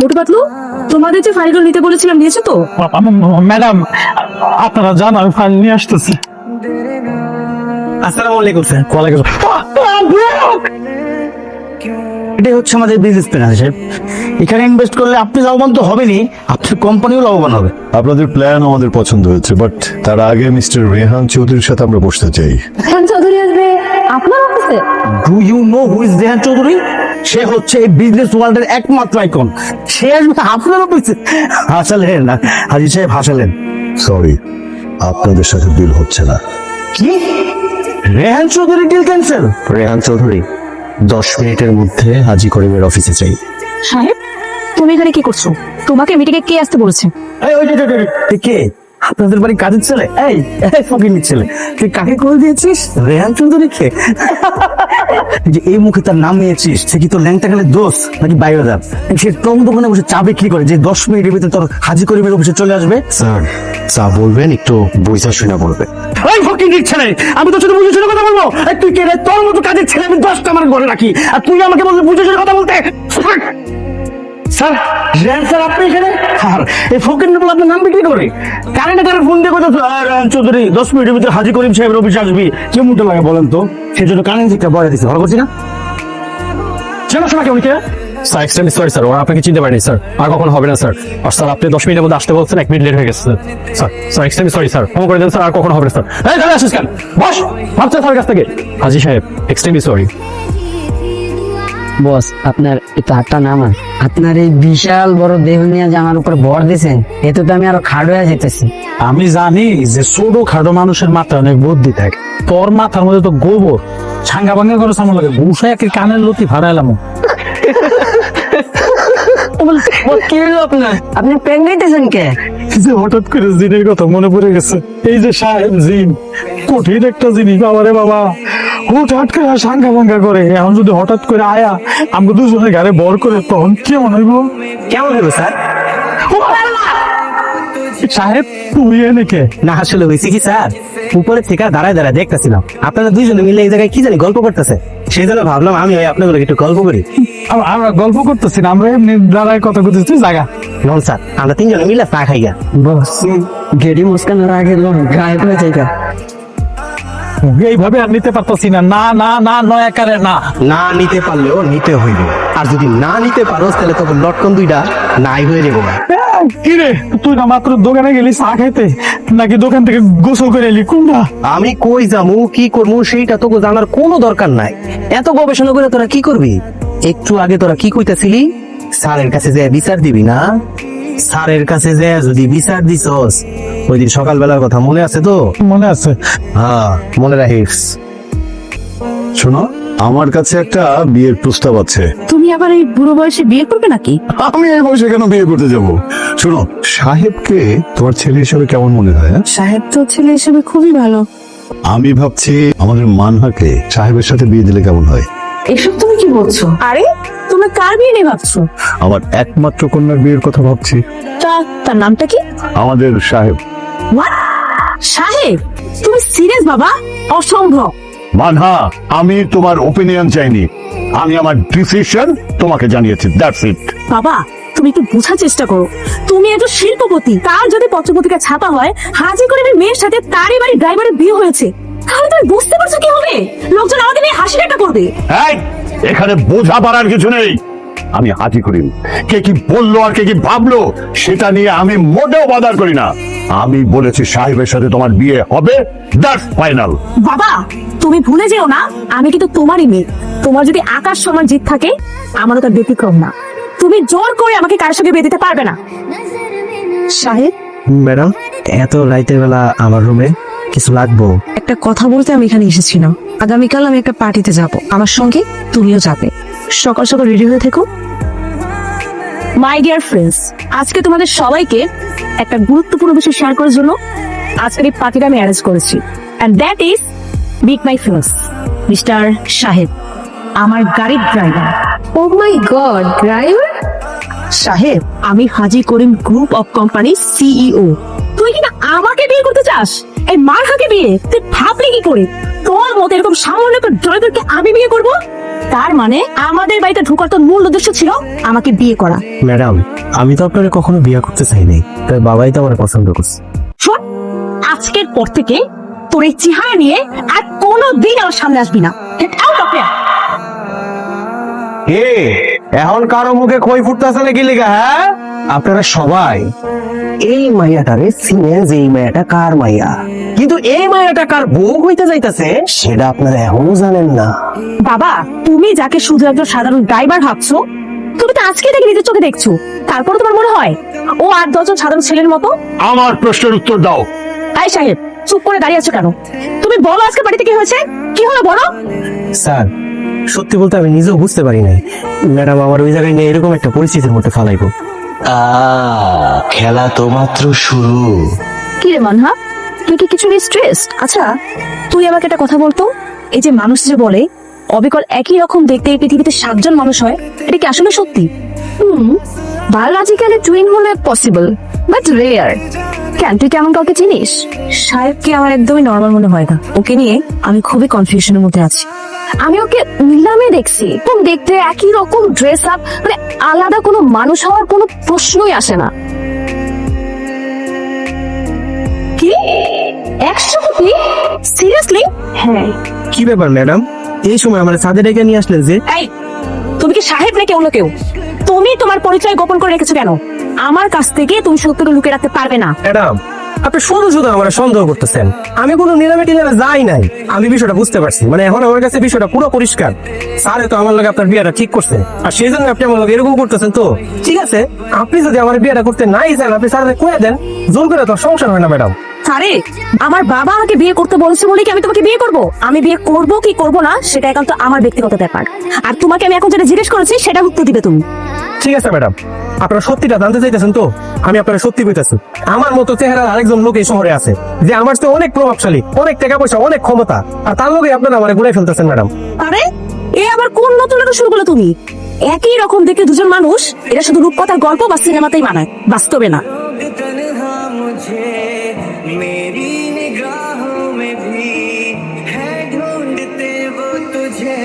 মোটু পাতলু, তোমাদের যে ফাইলগুলো নিতে বলেছিলাম নিয়েছো তো? ম্যাডাম, আপনারা জান আমি ফাইল নিয়ে আসতেছি। আসসালামু আলাইকুম স্যার। ওয়ালাইকুম এটাই হচ্ছে আমাদের বিজনেস প্ল্যান সাহেব। এখানে ইনভেস্ট করলে আপনি লাভবান তো হবেনই, আপনার কোম্পানিও লাভবান হবে। আপনাদের প্ল্যান আমাদের পছন্দ হয়েছে, বাট তার আগে মিস্টার রেহান চৌধুরীর সাথে আমরা বসতে চাই। রেহান চৌধুরী আসবে আপনার অফিসে? Do you know who is Rehan Chowdhury? সে হচ্ছে এই বিজনেস ওয়ার্ল্ডের একমাত্র আইকন। সে আসবে আপনার অফিসে? হাসালেন না হাজি সাহেব, হাসালেন। সরি, আপনাদের সাথে ডিল হচ্ছে না। কি? Rehan Chowdhury deal cancel? রেহান চৌধুরী 10 মিনিটের মধ্যে হাজি করিমের অফিসে চাই। সাহেব, তুমি এখানে কি করছো? তোমাকে মিটিং এ কে আসতে বলেছে? এই ওই কে? আপনাদের বাড়ি কাজের ছেলে? এই ফকিনির ছেলে, তুই কাকে কল দিয়েছিস? রেহান চৌধুরীকে? যে এই মুখে তার নাম নিয়েছিস, সে কি তোর ল্যাংটা গেলে দোষ নাকি বাইরেদার? সে তোর দোকানে বসে চা বিক্রি করে, যে 10 মিনিটের ভিতরে তোর হাজি করিমের অফিসে চলে আসবে। স্যার, চা বলবেন একটু বুঝা শুনে বলবেন। ওই ফকিনির ছেলে, আমি তোর সাথে বুঝে শুনে কথা বলবো? এই তুই কে রে? তোর মতো কাজের ছেলে আমি 10টা আমার ঘরে রাখি, আর তুই আমাকে বলবি বুঝে শুনে কথা বলতে? স্যার, রেহান স্যার আপনি এখানে? আর এই ফকির বলে আপনার নাম বিক্রি করে কারেন্টে কারেন্ট ফোন দিয়ে কথা রেহান চৌধুরী 10 মিনিটের ভিতরে হাজি করিম সাহেবের অফিসে আসবি। কেমন মুখটা লাগে বলেন তো? সেই জন্য কারেন্ট থেকে বয়া দিচ্ছে, ভালো করছি না? চেনা শোনা কেমন কে? স্যার, এক্সট্রিমলি সরি স্যার, ওরা আপনাকে চিনতে পারেনি স্যার, আর কখনো হবে না স্যার। আর স্যার, আপনি 10 মিনিটের মধ্যে আসতে বলছেন, 1 মিনিট লেট হয়ে গেছে sir. Sir extremely sorry sir, ক্ষমা করে দেন স্যার, আর কখনো হবে না স্যার। এই চলে আসিস কেন? বস, ভাবছে স্যারের কাছ থেকে। হাজি সাহেব, এক্সট্রিমলি সরি। বস, আপনার একটু হাতটা নামান। আপনার এই বিশাল বড় দেহ নিয়ে যে আমার উপর ভর দিয়েছেন, এতে তো আমি আরো খাড় হয়ে যেতেছি। আমি জানি যে ছোট খাটো মানুষের মাথায় অনেক বুদ্ধি থাকে, তোর মাথার মধ্যে তো গোবর ছাঙ্গা ভাঙ্গা করে সামনে লাগে, ঘুষায় একে কানের লতি ফাড়াইলাম। কি হলো আপনার? আপনি পেন গাইতেছেন কে? যে হঠাৎ করে জিনের কথা মনে পড়ে গেছে। এই যে সাহেব জিন, কঠিন একটা জিনিস বাবা রে বাবা, হুটহাট করে সাঙ্গা ভাঙ্গা করে। এখন যদি হঠাৎ করে আয়া আমাকে দুজনের গাড়ি বর করে, তখন কেমন হইব? কেমন হলো স্যার? সাহেব, তুই এনেকে? না আসলে হয়েছে কি স্যার, উপরে থেকে দাঁড়ায় দাঁড়ায় দেখতেছিলাম আপনারা দুইজনে মিলে এই জায়গায় কি জানি গল্প করতেছে, সেই জন্য ভাবলাম আমি আপনাদের একটু গল্প করি। আমরা গল্প করতেছি না, আমরা এমনি দাঁড়ায় কথা করতেছি। জায়গা নন স্যার, আমরা তিনজনে মিলে চা খাইয়া। গেড়ি মুস্কানের আগে গায়েব হয়ে যায়। এইভাবে আর নিতে পারতাছি না। না না না, নয় একারে না। না নিতে পারলেও নিতে হইবে, আর যদি না নিতে পারোস তাহলে তখন লটকন দুইটা নাই হয়ে যাবো। কি রে, তুই না মাত্র দোকানে গেলি চা খাইতে, নাকি দোকান থেকে গোসল করে এলি? কোনটা? আমি কই যামু কি করবো সেইটা তোকে জানার কোনো দরকার নাই। এত গবেষণা করে তোরা কি করবি? একটু আগে তোরা কি কইতাছিলি? স্যারের কাছে যে বিচার দিবি না? স্যারের কাছে যে যদি বিচার দিছস, ওই দিন সকালবেলার কথা মনে আছে তো? মনে আছে। হ্যাঁ, মনে রাখিস। শোনো, আমার কাছে একটা বিয়ের প্রস্তাব আছে। তুমি আবার এই বুড়ো বয়সে বিয়ে করবে নাকি? আমি এই বয়সে কেন বিয়ে করতে যাব? শোনো, সাহেবকে তোমার ছেলে হিসেবে কেমন মনে হয়? হ্যাঁ? সাহেব তো ছেলে হিসেবে খুবই ভালো। আমি ভাবছি আমাদের মানহাকে সাহেবের সাথে বিয়ে দিলে কেমন হয়। এসব তুমি কি বলছো? আরে তুমি কার বিয়ে নিয়ে ভাবছো? আমার একমাত্র কন্যার বিয়ের কথা ভাবছি। তার নামটা কি? আমাদের সাহেব। হোয়াট? সাহেব, তুমি সিরিয়াস বাবা? অসম্ভব। মানহা, আমি তোমার ওপিনিয়ন চাইনি, আমি আমার ডিসিশন তোমাকে জানিয়েছি, দ্যাটস ইট। বাবা, তুমি একটু বোঝার চেষ্টা করো। তুমি একজন শিল্পপতি, তার যদি পত্রপত্রিকা ছাপা হয় হাজি করিমের মেয়ের সাথে তারই বাড়ির ড্রাইভারের বিয়ে হয়েছে, তাহলে তুমি বুঝতে পারছো কি হবে? লোকজন আমাদের নিয়ে হাসি ঠাট্টা করবে। এই, এখানে বোঝা বাড়ার কিছু নেই। আমি হাজি করিম, কে কি বললো আর কে কি ভাবলো সেটা নিয়ে আমি মোটেও বাদার করি না। আমি বলেছি সাহেবের সাথে তোমার বিয়ে হবে, দ্যাটস ফাইনাল। বাবা, তুমি ভুলে যেও না আমি কিন্তু তোমারই মেয়ে। তোমার যদি আকাশ সমান জিত থাকে, আমারও তার ব্যতিক্রম না। তুমি জোর করে আমাকে কার সঙ্গে বিয়ে দিতে পারবে না। সাহেব, ম্যাডাম, এত রাতের বেলা আমার রুমে কিছু লাগবো? একটা কথা বলতে আমি এখানে এসেছিলাম। আগামীকাল আমি একটা পার্টিতে যাব, আমার সঙ্গে তুমিও যাবে। সকাল সকাল রেডি হয়ে থেকো। মাই ডিয়ার ফ্রেন্ডস, আজকে তোমাদের সবাইকে একটা গুরুত্বপূর্ণ বিষয় শেয়ার করার জন্য আজকের এই পার্টিটা আমি অ্যারেঞ্জ করেছি, and that is meet my friends mister সাহেব, আমার গাড়ির driver. Oh my God, driver? সাহেব, আমি Haji Karim group of company CEO. তুই কিনা আমাকে বিয়ে করতে চাস? এই মারহাকে বিয়ে তুই ভাবলি কি করে? তোর মতো এরকম সামান্য একটা ড্রাইভারকে আমি বিয়ে করবো? তার মানে আমাদের বাড়িতে ঢোকার তোর মূল উদ্দেশ্য ছিল আমাকে বিয়ে করা। ম্যাডাম আমি তো আপনাকে কখনো বিয়ে করতে চাই নাই, তাই বাবাই তো আমার পছন্দ করছে। শোন, আজকের পর থেকে তোর এই চেহারা নিয়ে আর কোনোদিন আমার সামনে আসবি না। Get out of here! এখন কারো মুখে খই ফুটতেছে নাকি লিগা? হ্যাঁ, আপনারা সবাই এই মাইয়াটারে চিনেন যে এই মাইয়াটা কার মাইয়া, কিন্তু এই মায়াটা কার বউ হইতে যাইতাছে সেটা আপনারা এখনো জানেন না। বাবা, তুমি যাকে শুধু একজন সাধারণ ড্রাইভার ভাবছো, তুমি তো আজকে দেখে নিজের চোখে দেখছো, তারপরে তোমার মনে হয় ও আর 10 জন সাধারণ ছেলের মতো? আমার প্রশ্নের উত্তর দাও। আই সাহেব, চুপ করে দাঁড়িয়ে আছো কেন? তুমি বলো আজকে বাড়িতে কি হয়েছে, কি হলো বলো। স্যার সত্যি বলতে আমি নিজেও বুঝতে পারি নাই ম্যাডাম আমার ওই জায়গায় নিয়ে এরকম একটা পরিস্থিতির মধ্যে ফালাইবো। খেলা তো মাত্র শুরু। কি রে মানহা, তুই কি কিছু নিয়ে স্ট্রেসড? আচ্ছা তুই আমাকে একটা কথা বলতো, এই যে মানুষ যে বলে অবিকল একই রকম দেখতে এই পৃথিবীতে 7 জন মানুষ হয়, এটা কি আসলে সত্যি? বায়োলজিক্যালি টুইন হলে পসিবল, বাট রেয়ার। কেন, তুই কেমন কাউকে চিনিস? সাহেবকে আমার একদমই নর্মাল মনে হয় না, ওকে নিয়ে আমি খুবই কনফিউশনের মধ্যে আছি। আমি ওকে নিলামে দেখছি, তুমি দেখতে একই রকম ড্রেস আপ, মানে আলাদা কোনো মানুষ হওয়ার কোনো প্রশ্নই আসে না। কি 100 কোটি? সিরিয়াসলি? হ্যাঁ। কি ব্যাপার ম্যাডাম, এই সময় আমার ছাদে ডেকে নিয়ে আসলেন যে? এই, তুমি কি সাহেব নাকি অন্য কেউ? তুমি তোমার পরিচয় গোপন করে রেখেছো কেন? আমার কাছ থেকে তুমি সত্যটা লুকিয়ে রাখতে পারবে না। ম্যাডাম আপনি শুধু শুধু আমার সন্দেহ করতেছেন, আমি কোনো নিলামে টিলামে যাই নাই। আমি বিষয়টা বুঝতে পারছি, মানে এখন আমার কাছে বিষয়টা পুরো পরিষ্কার। স্যার তো আমার লগে আপনার বিয়েটা ঠিক করছেন, আর সেই জন্য আপনি আমার লগে এরকম করতেছেন। তো ঠিক আছে, আপনি যদি আমার বিয়েটা করতে নাই চান, আপনি স্যারকে কয়ে দেন, জোর করে তো সংসার হয় না ম্যাডাম। আরে আমার বাবা আমাকে বিয়ে করতে বলেছে বলে কি আমি তোমাকে বিয়ে করব? আমি বিয়ে করব কি করব না সেটা একান্ত আমার ব্যক্তিগত ব্যাপার, আর তোমাকে আমি এখন যেটা জিজ্ঞেস করেছি সেটা উত্তর দিবে তুমি। ঠিক আছে ম্যাডাম, আপনারা সত্যিটা জানতে চাইতেছেন তো? আমি আপনারা সত্যি কইতাছি, আমার মতো চেহারা আরেকজন লোক এই শহরে আছে, যে আমার তো অনেক প্রভাবশালী, অনেক টাকা পয়সা, অনেক ক্ষমতা, আর তার লোকে আপনারা আমার ঘুরে ফেলতেছেন ম্যাডাম। আরে এ আবার কোন নতুন নাটক শুরু করলে তুমি? একই রকম দেখে দুজন মানুষ, এটা শুধু রূপকথার গল্প বা সিনেমাতেই মানায়, বাস্তবে না। तन्हा मुझे मेरी निगाहों में भी है ढूंढते वो तुझे